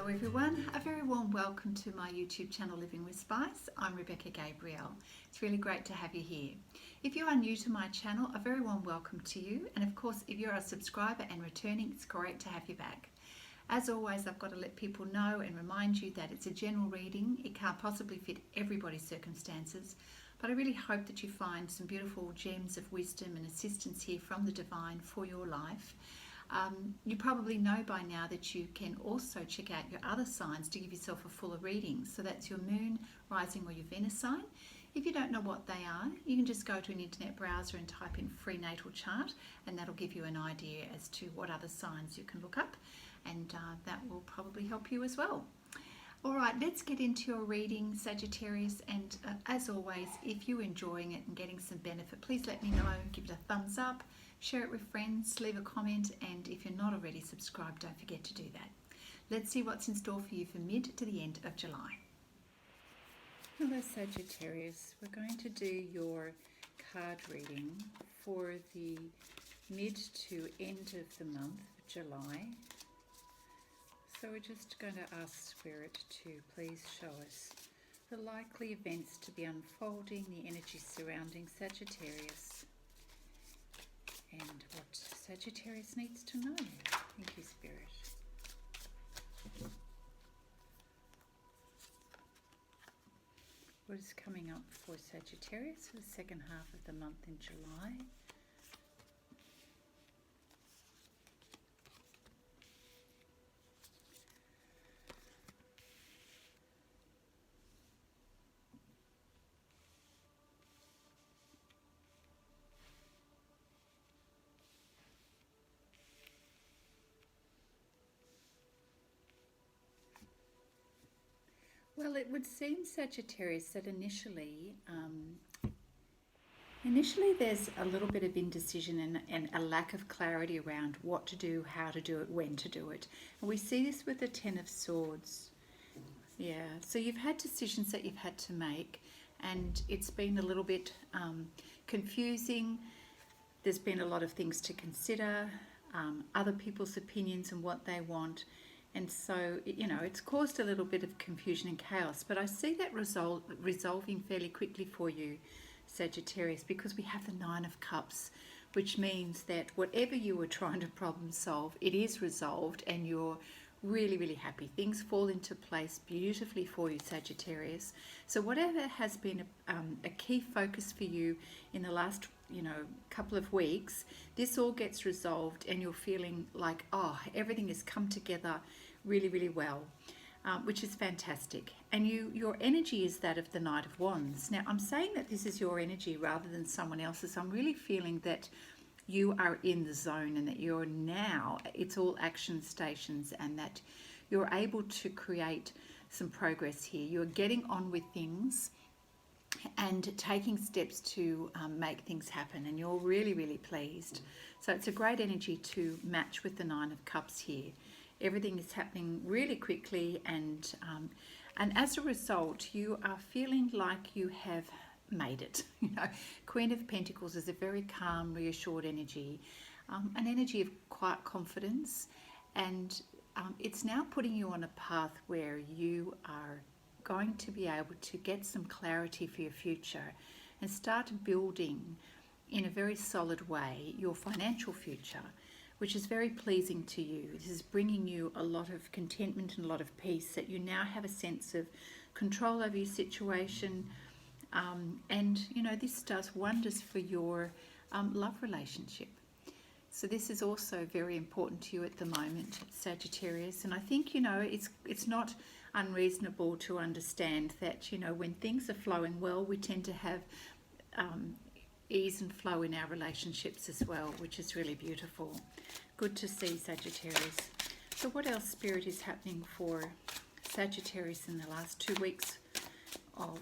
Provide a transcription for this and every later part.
everyone, a very warm welcome to my YouTube channel Living with Spice. I'm Rebecca Gabrielle. It's really great to have you here. If you are new to my channel, a very warm welcome to you, and of course if you're a subscriber and returning, it's great to have you back. As always, I've got to let people know and remind you that it's a general reading. It can't possibly fit everybody's circumstances, but I really hope that you find some beautiful gems of wisdom and assistance here from the divine for your life. You probably know by now that you can also check out your other signs to give yourself a fuller reading. So that's your moon, rising or your Venus sign. If you don't know what they are, you can just go to an internet browser and type in free natal chart, and that'll give you an idea as to what other signs you can look up, and that will probably help you as well. All right, let's get into your reading, Sagittarius, and as always, if you're enjoying it and getting some benefit, please let me know. Give it a thumbs up, share it with friends, leave a comment, and if you're not already subscribed, don't forget to do that. Let's see what's in store for you for mid to the end of July. Hello Sagittarius, we're going to do your card reading for the mid to end of the month of July. So we're just going to ask Spirit to please show us the likely events to be unfolding, the energy surrounding Sagittarius, and what Sagittarius needs to know. Thank you, Spirit. What is coming up for Sagittarius for the second half of the month in July? Well, it would seem, Sagittarius, that initially there's a little bit of indecision and a lack of clarity around what to do, how to do it, when to do it. And we see this with the Ten of Swords. Yeah, so you've had decisions that you've had to make, and it's been a little bit confusing. There's been a lot of things to consider, other people's opinions and what they want. And so, you know, it's caused a little bit of confusion and chaos. But I see that resolving fairly quickly for you, Sagittarius, because we have the Nine of Cups, which means that whatever you were trying to problem solve, it is resolved and you're really, really happy. Things fall into place beautifully for you, Sagittarius. So whatever has been a key focus for you in the last, couple of weeks, this all gets resolved and you're feeling like, oh, everything has come together really, really well, which is fantastic. And your energy is that of the Knight of Wands. Now, I'm saying that this is your energy rather than someone else's. I'm really feeling that you are in the zone and that you're now, it's all action stations, and that you're able to create some progress here. You're getting on with things and taking steps to make things happen, and you're really, really pleased. So it's a great energy to match with the Nine of Cups here. Everything is happening really quickly, and as a result, you are feeling like you have made it. Queen of Pentacles is a very calm, reassured energy, an energy of quiet confidence, and it's now putting you on a path where you are going to be able to get some clarity for your future and start building in a very solid way your financial future, which is very pleasing to you. This is bringing you a lot of contentment and a lot of peace, that you now have a sense of control over your situation. And this does wonders for your love relationship. So this is also very important to you at the moment, Sagittarius. And I think, it's not unreasonable to understand that, when things are flowing well, we tend to have ease and flow in our relationships as well, which is really beautiful. Good to see, Sagittarius. So what else, Spirit, is happening for Sagittarius in the last 2 weeks of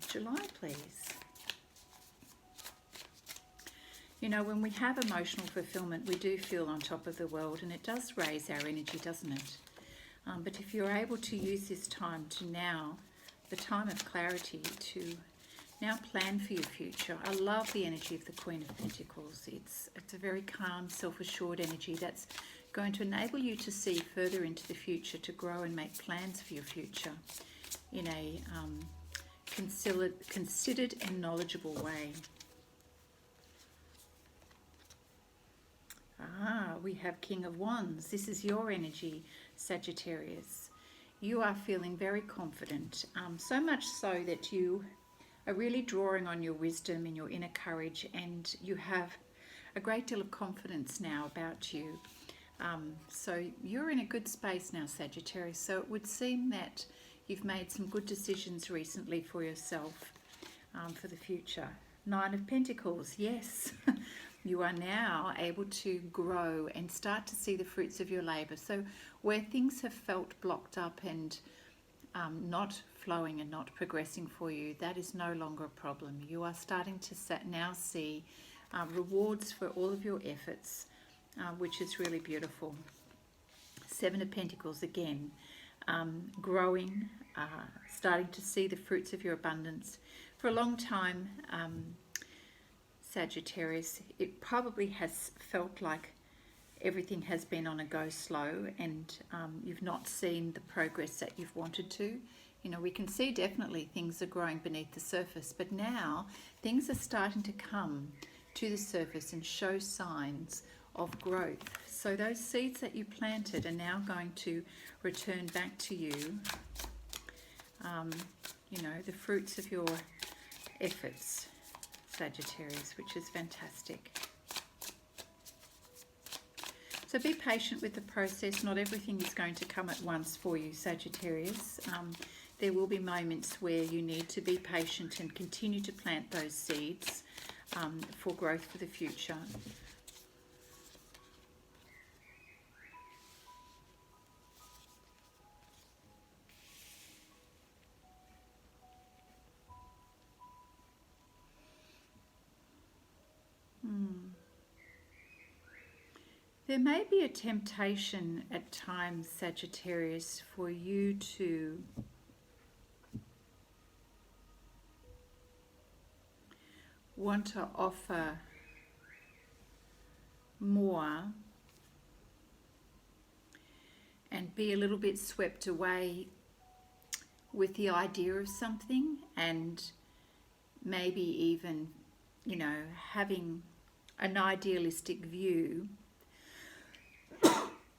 July, please? When we have emotional fulfillment, we do feel on top of the world, and it does raise our energy, doesn't it? But if you're able to use this time to now, the time of clarity, to now plan for your future. I love the energy of the Queen of Pentacles. It's a very calm, self-assured energy. That's going to enable you to see further into the future, to grow and make plans for your future in a considered and knowledgeable way. We have King of Wands. This is your energy, Sagittarius. You are feeling very confident, so much so that you are really drawing on your wisdom and your inner courage, and you have a great deal of confidence now about you. So you're in a good space now, Sagittarius. So it would seem that you've made some good decisions recently for yourself, for the future. Nine of Pentacles, yes. You are now able to grow and start to see the fruits of your labour. So where things have felt blocked up and not flowing and not progressing for you, that is no longer a problem. You are starting to now see rewards for all of your efforts, which is really beautiful. Seven of Pentacles again, growing, starting to see the fruits of your abundance. For a long time, Sagittarius, it probably has felt like everything has been on a go slow, and you've not seen the progress that you've wanted to. You know, we can see definitely things are growing beneath the surface, but now things are starting to come to the surface and show signs of growth. So those seeds that you planted are now going to return back to you. You know, the fruits of your efforts, Sagittarius, which is fantastic. So be patient with the process. Not everything is going to come at once for you, Sagittarius. There will be moments where you need to be patient and continue to plant those seeds for growth for the future. There may be a temptation at times, Sagittarius, for you to want to offer more and be a little bit swept away with the idea of something, and maybe even, you know, having an idealistic view.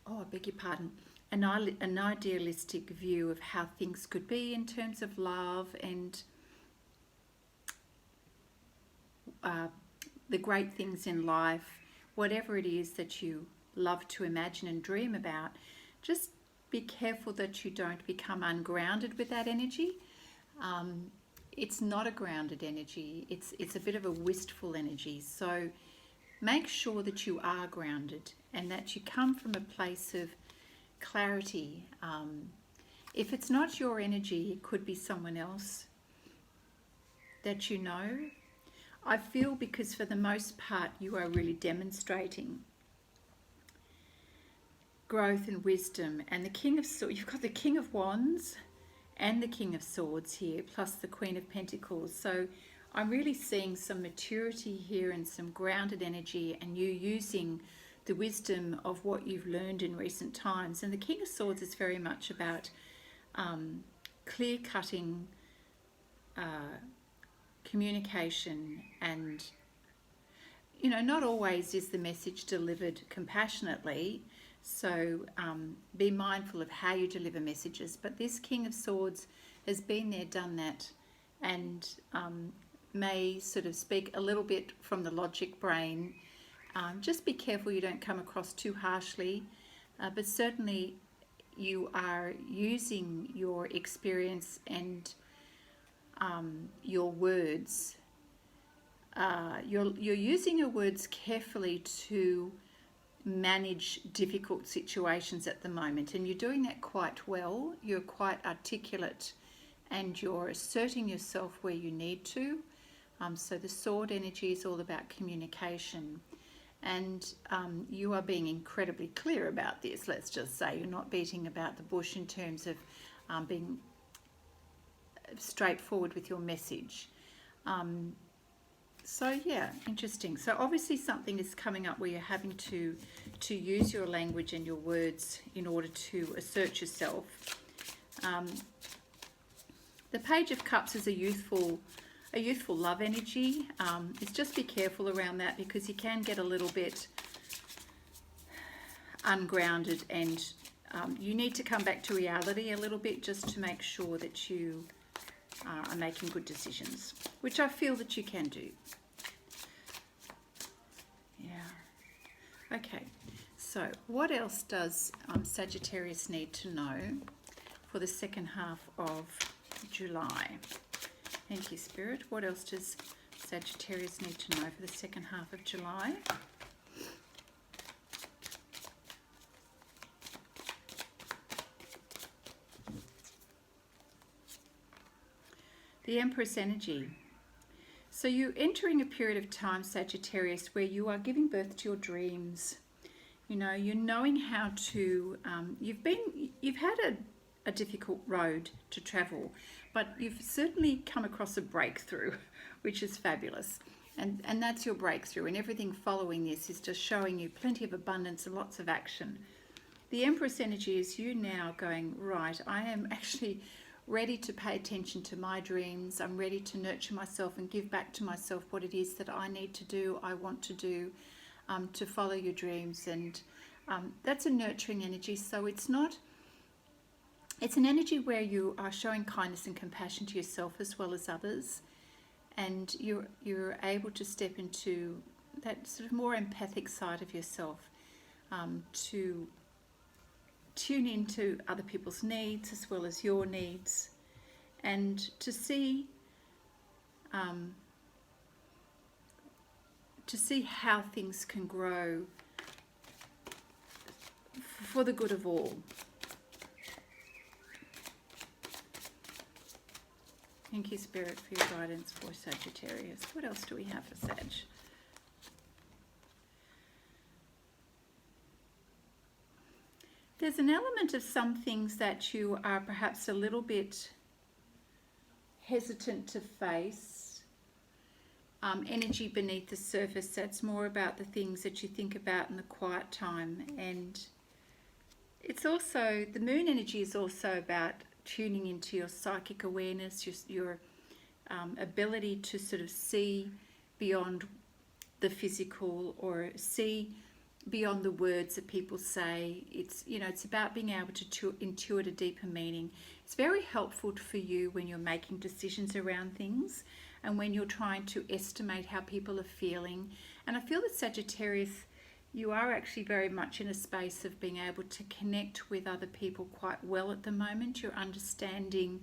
Oh, I beg your pardon. An idealistic view of how things could be in terms of love and the great things in life, whatever it is that you love to imagine and dream about. Just be careful that you don't become ungrounded with that energy. It's not a grounded energy. It's a bit of a wistful energy. So make sure that you are grounded and that you come from a place of clarity. If it's not your energy, it could be someone else that you know. I feel because for the most part you are really demonstrating growth and wisdom. And the King of Swords, you've got the King of Wands and the King of Swords here, plus the Queen of Pentacles. So I'm really seeing some maturity here and some grounded energy, and you using the wisdom of what you've learned in recent times. And the King of Swords is very much about clear-cutting communication, and, you know, not always is the message delivered compassionately. So be mindful of how you deliver messages. But this King of Swords has been there, done that, and may sort of speak a little bit from the logic brain. Just be careful you don't come across too harshly, but certainly you are using your experience and your words. You're using your words carefully to manage difficult situations at the moment, and you're doing that quite well. You're quite articulate and you're asserting yourself where you need to. So the sword energy is all about communication, and you are being incredibly clear about this. Let's just say you're not beating about the bush in terms of being straightforward with your message. So yeah, interesting. So obviously something is coming up where you're having to use your language and your words in order to assert yourself. The Page of Cups is a youthful love energy. It's just be careful around that, because you can get a little bit ungrounded, and you need to come back to reality a little bit, just to make sure that you are making good decisions, which I feel that you can do. Yeah. Okay. So what else does Sagittarius need to know for the second half of July? Thank you, Spirit. What else does Sagittarius need to know for the second half of July? The Empress energy. So you're entering a period of time, Sagittarius, where you are giving birth to your dreams. You know, you're knowing how to, you've had a difficult road to travel, but you've certainly come across a breakthrough, which is fabulous. And that's your breakthrough, and everything following this is just showing you plenty of abundance and lots of action. The Empress energy is you now going, right, I am actually ready to pay attention to my dreams. I'm ready to nurture myself and give back to myself what it is that I need to do, I want to do, to follow your dreams. And that's a nurturing energy. So it's an energy where you are showing kindness and compassion to yourself as well as others, and you're able to step into that sort of more empathic side of yourself, to tune into other people's needs as well as your needs, and to see how things can grow for the good of all. Thank you, Spirit, for your guidance for Sagittarius. What else do we have for Sag? There's an element of some things that you are perhaps a little bit hesitant to face. Energy beneath the surface, that's more about the things that you think about in the quiet time. And it's also, the moon energy is also about tuning into your psychic awareness, your ability to sort of see beyond the physical, or see beyond the words that people say. It's, you know, it's about being able to intuit a deeper meaning. It's very helpful for you when you're making decisions around things, and when you're trying to estimate how people are feeling. And I feel that Sagittarius, you are actually very much in a space of being able to connect with other people quite well at the moment. You're understanding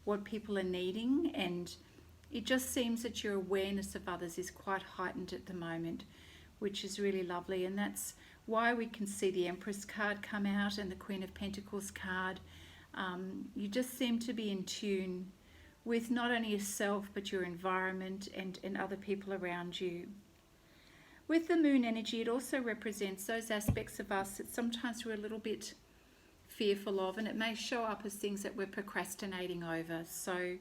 what people are needing, and it just seems that your awareness of others is quite heightened at the moment, which is really lovely. And that's why we can see the Empress card come out and the Queen of Pentacles card. You just seem to be in tune with not only yourself but your environment and other people around you. With the moon energy, it also represents those aspects of us that sometimes we're a little bit fearful of, and it may show up as things that we're procrastinating over. So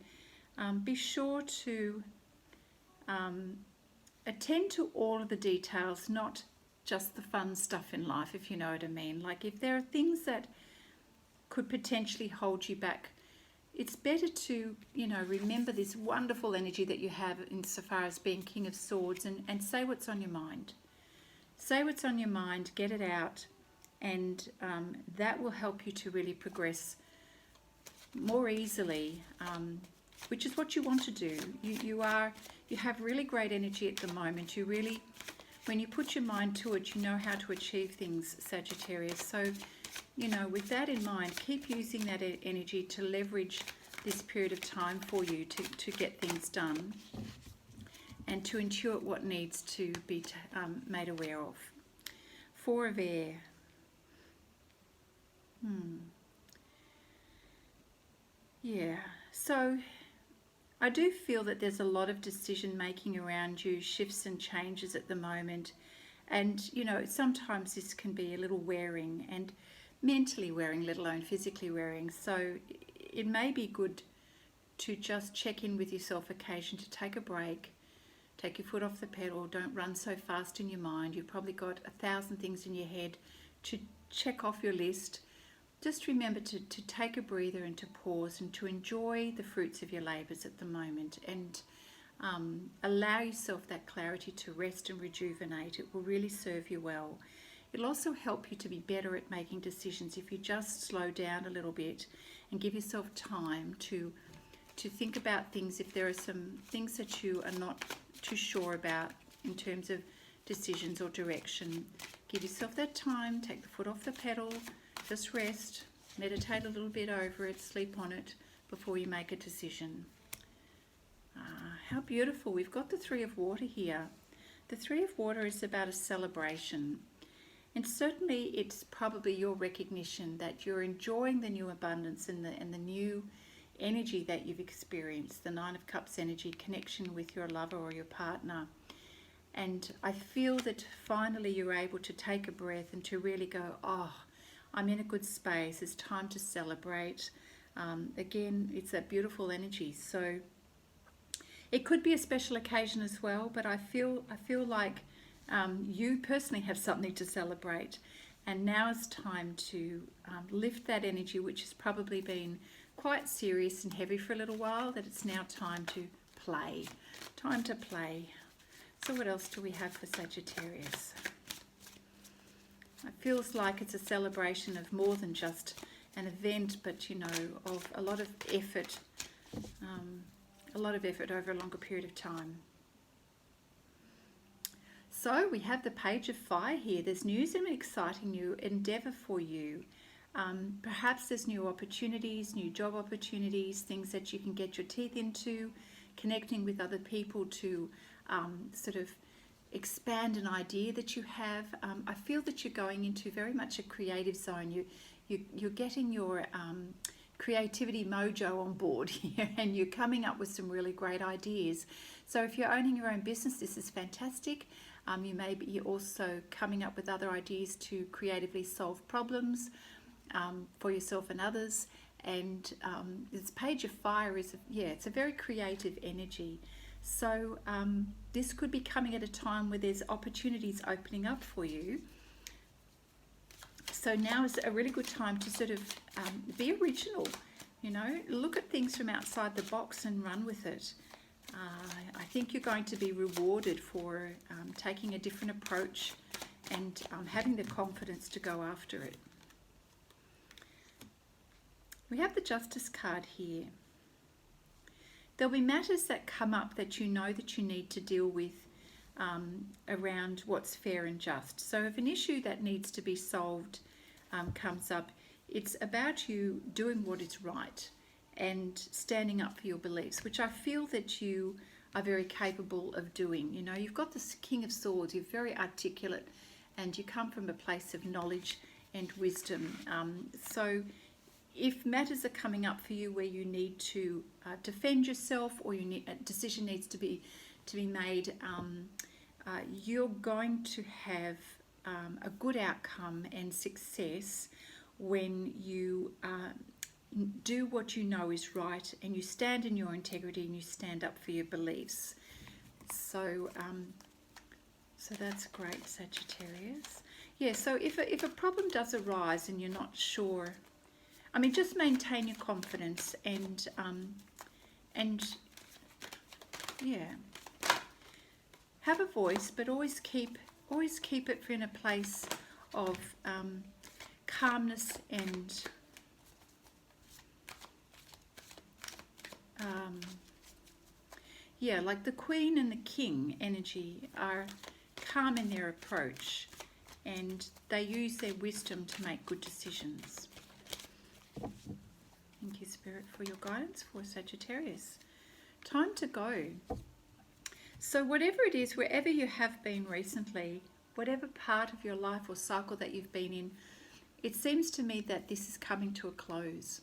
be sure to attend to all of the details, not just the fun stuff in life, if you know what I mean. Like, if there are things that could potentially hold you back, it's better to, you know, remember this wonderful energy that you have insofar as being King of Swords, and say what's on your mind. Say what's on your mind, get it out, and that will help you to really progress more easily, which is what you want to do. You have really great energy at the moment. You really, when you put your mind to it, you know how to achieve things, Sagittarius. So, you know, with that in mind, keep using that energy to leverage this period of time for you to get things done, and to intuit what needs to be made aware of. Four of Air. Yeah, so I do feel that there's a lot of decision making around you, shifts and changes at the moment. And, you know, sometimes this can be a little wearing, and mentally wearing, let alone physically wearing. So it may be good to just check in with yourself occasionally, to take a break, Take your foot off the pedal. Don't run so fast in your mind. You've probably got 1,000 things in your head to check off your list. Just remember to take a breather and to pause and to enjoy the fruits of your labours at the moment, and allow yourself that clarity to rest and rejuvenate. It will really serve you well. It'll also help you to be better at making decisions if you just slow down a little bit and give yourself time to think about things. If there are some things that you are not too sure about in terms of decisions or direction, give yourself that time. Take the foot off the pedal. Just rest, meditate a little bit over it, sleep on it before you make a decision. How beautiful. We've got the Three of Water here. The Three of Water is about a celebration. And certainly it's probably your recognition that you're enjoying the new abundance and the new energy that you've experienced, the Nine of Cups energy, connection with your lover or your partner. And I feel that finally you're able to take a breath and to really go, oh, I'm in a good space. It's time to celebrate. Again, it's that beautiful energy. So it could be a special occasion as well, but I feel like you personally have something to celebrate. And now is time to lift that energy, which has probably been quite serious and heavy for a little while, that it's now time to play. Time to play. So what else do we have for Sagittarius? It feels like it's a celebration of more than just an event, but of a lot of effort, over a longer period of time. So we have the Page of Fire here. There's news and an exciting new endeavour for you. Perhaps there's new opportunities, new job opportunities, things that you can get your teeth into, connecting with other people to sort of expand an idea that you have. I feel that you're going into very much a creative zone. You're getting your creativity mojo on board here, and you're coming up with some really great ideas. So if you're owning your own business, this is fantastic. You may be also coming up with other ideas to creatively solve problems for yourself and others. And this Page of Fire is, it's a very creative energy. So this could be coming at a time where there's opportunities opening up for you. So now is a really good time to sort of be original, look at things from outside the box and run with it. I think you're going to be rewarded for taking a different approach and having the confidence to go after it. We have the Justice card here. There'll be matters that come up that you know that you need to deal with around what's fair and just. So if an issue that needs to be solved comes up, it's about you doing what is right and standing up for your beliefs, which I feel that you are very capable of doing. You've got this King of Swords, you're very articulate, and you come from a place of knowledge and wisdom. So if matters are coming up for you where you need to defend yourself, or a decision needs to be made, you're going to have a good outcome and success when you do what you know is right, and you stand in your integrity and you stand up for your beliefs. So that's great, Sagittarius. Yeah, so if a problem does arise and you're not sure, just maintain your confidence and have a voice, but always keep it in a place of calmness and like the Queen and the King energy are calm in their approach, and they use their wisdom to make good decisions. Thank you, Spirit, for your guidance for Sagittarius. Time to go. So whatever it is, wherever you have been recently, whatever part of your life or cycle that you've been in, it seems to me that this is coming to a close.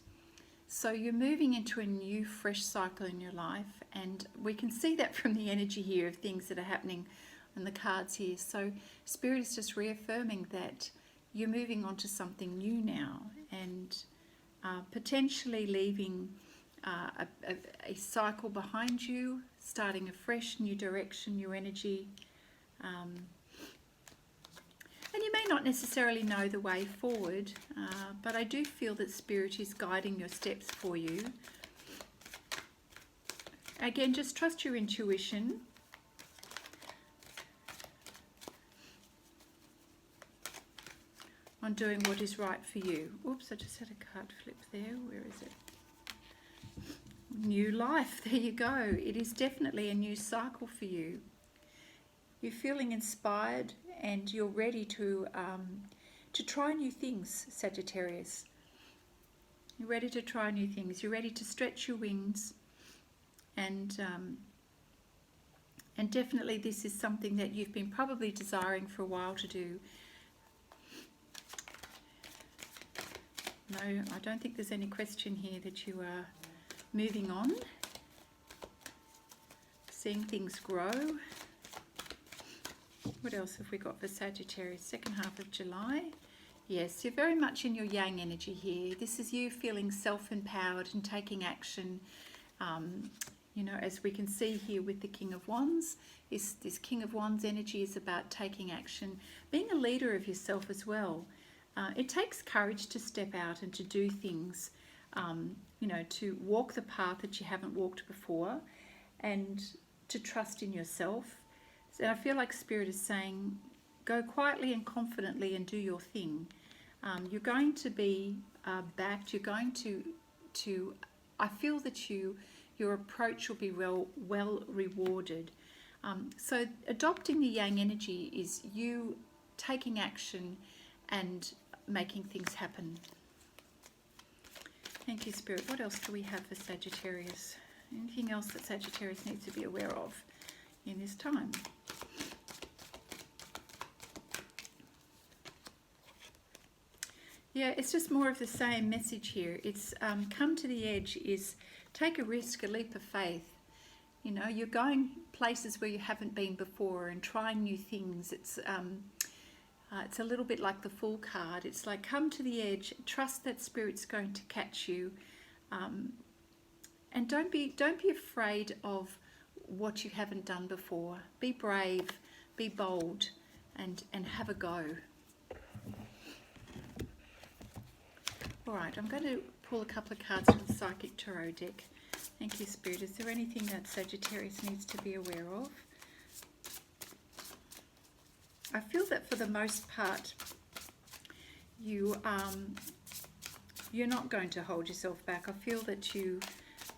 So you're moving into a new, fresh cycle in your life, and we can see that from the energy here of things that are happening on the cards here. So Spirit is just reaffirming that you're moving on to something new now, and potentially leaving a cycle behind you, starting afresh, new direction, new energy. And you may not necessarily know the way forward, but I do feel that Spirit is guiding your steps for you. Again, just trust your intuition. On doing what is right for you. Oops, I just had a card flip there. Where is it? New life. There you go. It is definitely a new cycle for you. You're feeling inspired and you're ready to try new things, Sagittarius. You're ready to try new things. You're ready to stretch your wings, and definitely this is something that you've been probably desiring for a while to do. No, I don't think there's any question here that you are moving on, seeing things grow. What else have we got for Sagittarius? Second half of July. Yes, you're very much in your yang energy here. This is you feeling self-empowered and taking action. You know, as we can see here with the King of Wands, this King of Wands energy is about taking action, being a leader of yourself as well. It takes courage to step out and to do things, you know, to walk the path that you haven't walked before, and to trust in yourself. So I feel like Spirit is saying, go quietly and confidently and do your thing. You're going to be backed. You're going to I feel that your approach will be well rewarded. So adopting the yang energy is you taking action and making things happen. Thank you, Spirit. What else do we have for Sagittarius? Anything else that Sagittarius needs to be aware of in this time? Yeah, it's just more of the same message here. It's come to the edge is take a risk, a leap of faith. You know, you're going places where you haven't been before and trying new things. It's a little bit like the Fool card. It's like come to the edge, trust that Spirit's going to catch you, and don't be afraid of what you haven't done before. Be brave, be bold, and have a go. All right, I'm going to pull a couple of cards from the Psychic Tarot deck. Thank you, Spirit. Is there anything that Sagittarius needs to be aware of? I feel that for the most part, you're not going to hold yourself back. I feel that you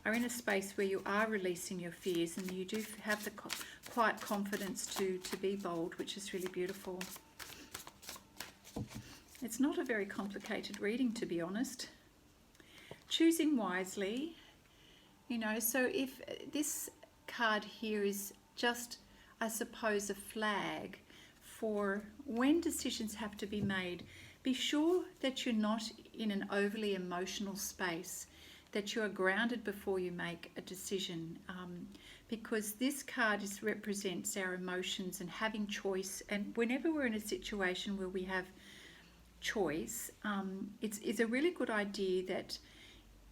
are in a space where you are releasing your fears, and you do have the quiet confidence to be bold, which is really beautiful. It's not a very complicated reading, to be honest. Choosing wisely, you know, so if this card here is just, I suppose, a flag for when decisions have to be made, be sure that you're not in an overly emotional space, that you are grounded before you make a decision, because this card represents our emotions and having choice. And whenever we're in a situation where we have choice, it's a really good idea that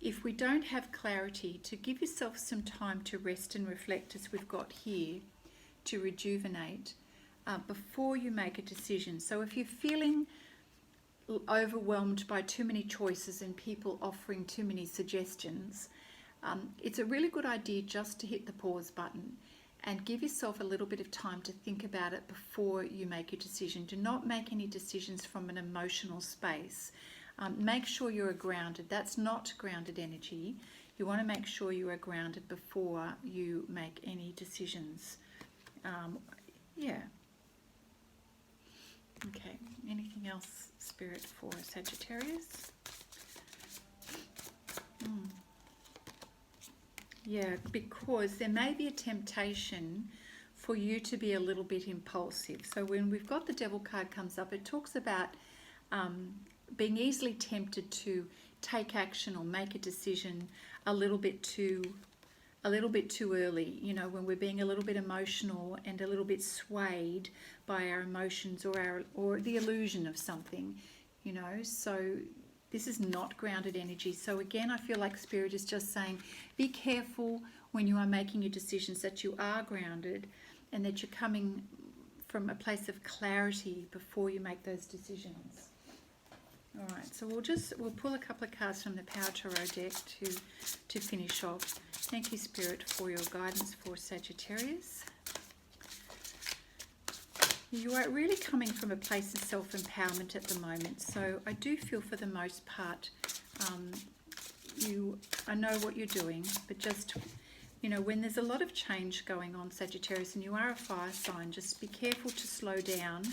if we don't have clarity, to give yourself some time to rest and reflect, as we've got here, to rejuvenate before you make a decision. So if you're feeling overwhelmed by too many choices and people offering too many suggestions, it's a really good idea just to hit the pause button and give yourself a little bit of time to think about it before you make a decision. Do not make any decisions from an emotional space. Make sure you are grounded. That's not grounded energy. You want to make sure you are grounded before you make any decisions. Yeah. Okay. Anything else, Spirit, for Sagittarius? Yeah, because there may be a temptation for you to be a little bit impulsive. So when we've got the Devil card comes up, it talks about being easily tempted to take action or make a decision a little bit too early. You know, when we're being a little bit emotional and a little bit swayed by our emotions or the illusion of something. You know, so This is not grounded energy. So again, I feel like Spirit is just saying, be careful when you are making your decisions that you are grounded and that you're coming from a place of clarity before you make those decisions. All right, so we'll pull a couple of cards from the Power Tarot deck to finish off. Thank you, Spirit, for your guidance for Sagittarius. You are really coming from a place of self-empowerment at the moment. So I do feel for the most part, I know what you're doing, but just, you know, when there's a lot of change going on, Sagittarius, and you are a fire sign, just be careful to slow down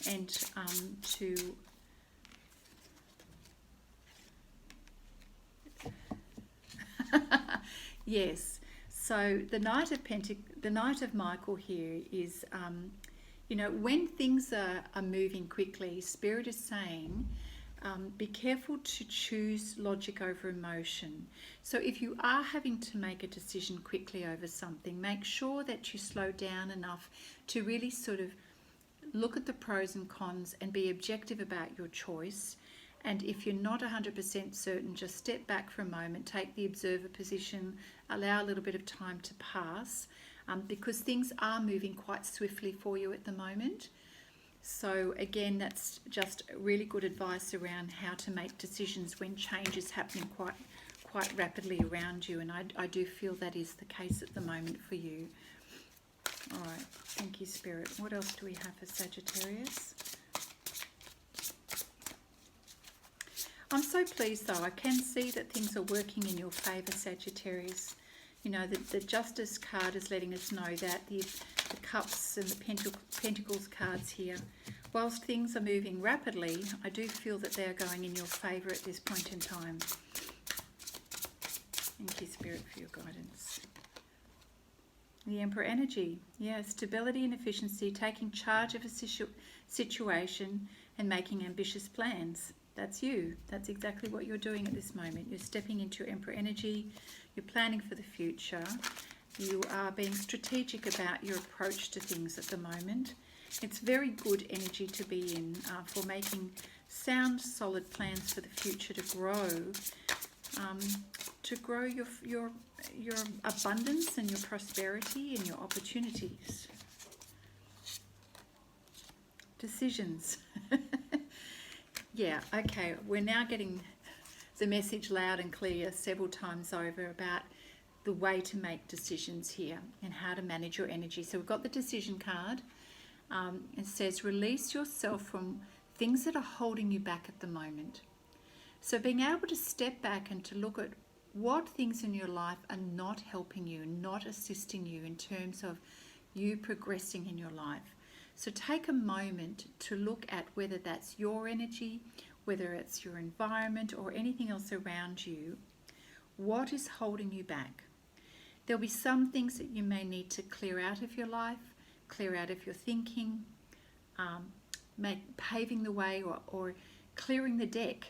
and to... Yes, so the Knight of Michael here is... you know, when things are moving quickly, Spirit is saying, be careful to choose logic over emotion. So if you are having to make a decision quickly over something, make sure that you slow down enough to really sort of look at the pros and cons and be objective about your choice. And if you're not 100% certain, just step back for a moment, take the observer position, allow a little bit of time to pass. Because things are moving quite swiftly for you at the moment. So again, that's just really good advice around how to make decisions when change is happening quite rapidly around you. And I do feel that is the case at the moment for you. All right, thank you, Spirit. What else do we have for Sagittarius? I'm so pleased though. I can see that things are working in your favour, Sagittarius. You know, the Justice card is letting us know that the Cups and the Pentacles cards here, whilst things are moving rapidly, I do feel that they are going in your favour at this point in time. Thank you, Spirit, for your guidance. The Emperor energy. Yeah, stability and efficiency, taking charge of a situation and making ambitious plans. That's you. That's exactly what you're doing at this moment. You're stepping into your Emperor energy. You're planning for the future. You are being strategic about your approach to things at the moment. It's very good energy to be in for making sound, solid plans for the future to grow your abundance and your prosperity and your opportunities. Decisions. Yeah, okay, we're now getting the message loud and clear several times over about the way to make decisions here and how to manage your energy. So we've got the decision card. It says, release yourself from things that are holding you back at the moment. So being able to step back and to look at what things in your life are not helping you, not assisting you in terms of you progressing in your life. So take a moment to look at whether that's your energy, whether it's your environment or anything else around you. What is holding you back? There'll be some things that you may need to clear out of your life, clear out of your thinking, paving the way or clearing the deck.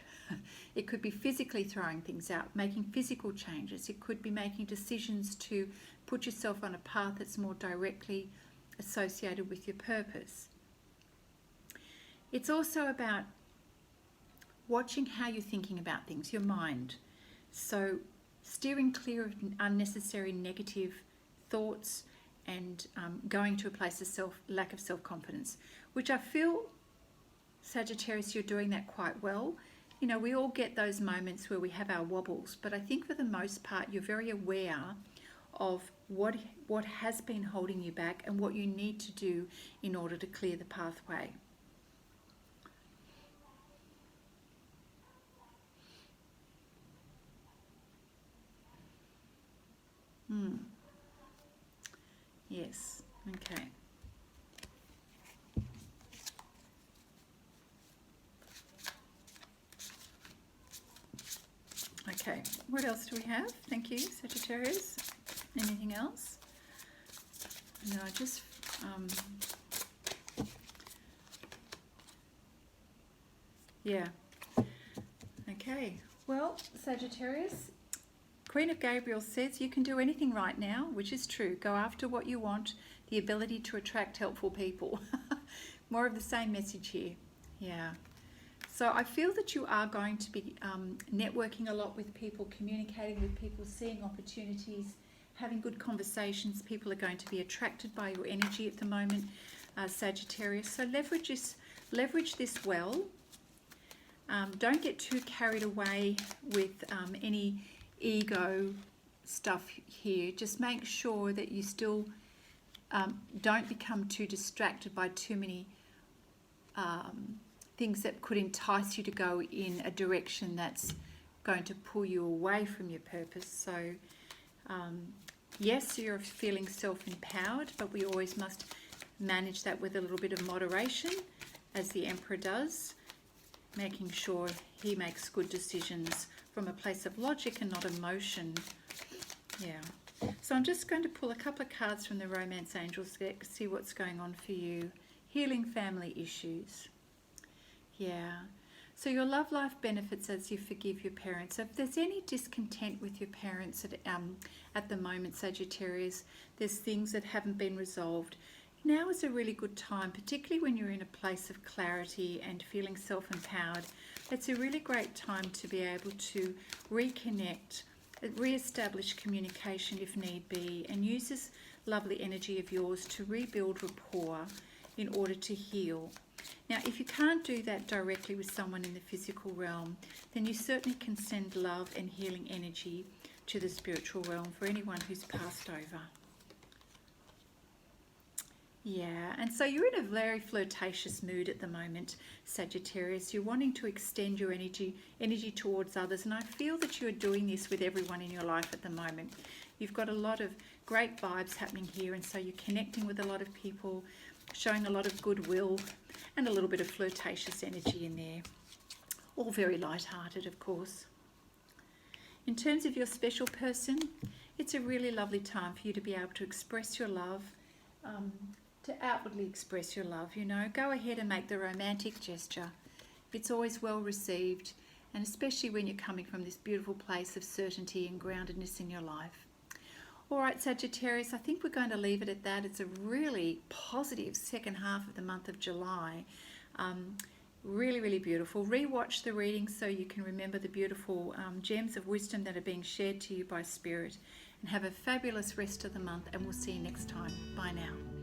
It could be physically throwing things out, making physical changes. It could be making decisions to put yourself on a path that's more directly associated with your purpose. It's also about watching how you're thinking about things, your mind. So steering clear of unnecessary negative thoughts and going to a place of lack of self-confidence, which I feel, Sagittarius, you're doing that quite well. You know, we all get those moments where we have our wobbles, but I think for the most part you're very aware of what has been holding you back and what you need to do in order to clear the pathway. Yes, okay. Okay, what else do we have? Thank you, Sagittarius. Anything else? No, just yeah. Okay. Well, Sagittarius, Queen of Gabriel says you can do anything right now, which is true. Go after what you want, the ability to attract helpful people. More of the same message here. Yeah. So I feel that you are going to be networking a lot with people, communicating with people, seeing opportunities, having good conversations. People are going to be attracted by your energy at the moment, Sagittarius. So leverage this well. Don't get too carried away with any ego stuff here. Just make sure that you still don't become too distracted by too many things that could entice you to go in a direction that's going to pull you away from your purpose. So yes, you're feeling self-empowered, but we always must manage that with a little bit of moderation, as the Emperor does, making sure he makes good decisions from a place of logic and not emotion. Yeah. So I'm just going to pull a couple of cards from the Romance Angels deck, see what's going on for you. Healing family issues. Yeah. So your love life benefits as you forgive your parents. So if there's any discontent with your parents at the moment, Sagittarius, there's things that haven't been resolved. Now is a really good time, particularly when you're in a place of clarity and feeling self-empowered. It's a really great time to be able to reconnect, re-establish communication if need be, and use this lovely energy of yours to rebuild rapport in order to heal. Now, if you can't do that directly with someone in the physical realm, then you certainly can send love and healing energy to the spiritual realm for anyone who's passed over. Yeah, and so you're in a very flirtatious mood at the moment, Sagittarius. You're wanting to extend your energy towards others, and I feel that you're doing this with everyone in your life at the moment. You've got a lot of great vibes happening here, and so you're connecting with a lot of people, showing a lot of goodwill and a little bit of flirtatious energy in there. All very light-hearted, of course. In terms of your special person, it's a really lovely time for you to be able to express your love, to outwardly express your love, you know. Go ahead and make the romantic gesture. It's always well received, and especially when you're coming from this beautiful place of certainty and groundedness in your life. All right, Sagittarius, I think we're going to leave it at that. It's a really positive second half of the month of July. Really, really beautiful. Rewatch the reading so you can remember the beautiful gems of wisdom that are being shared to you by Spirit. And have a fabulous rest of the month, and we'll see you next time. Bye now.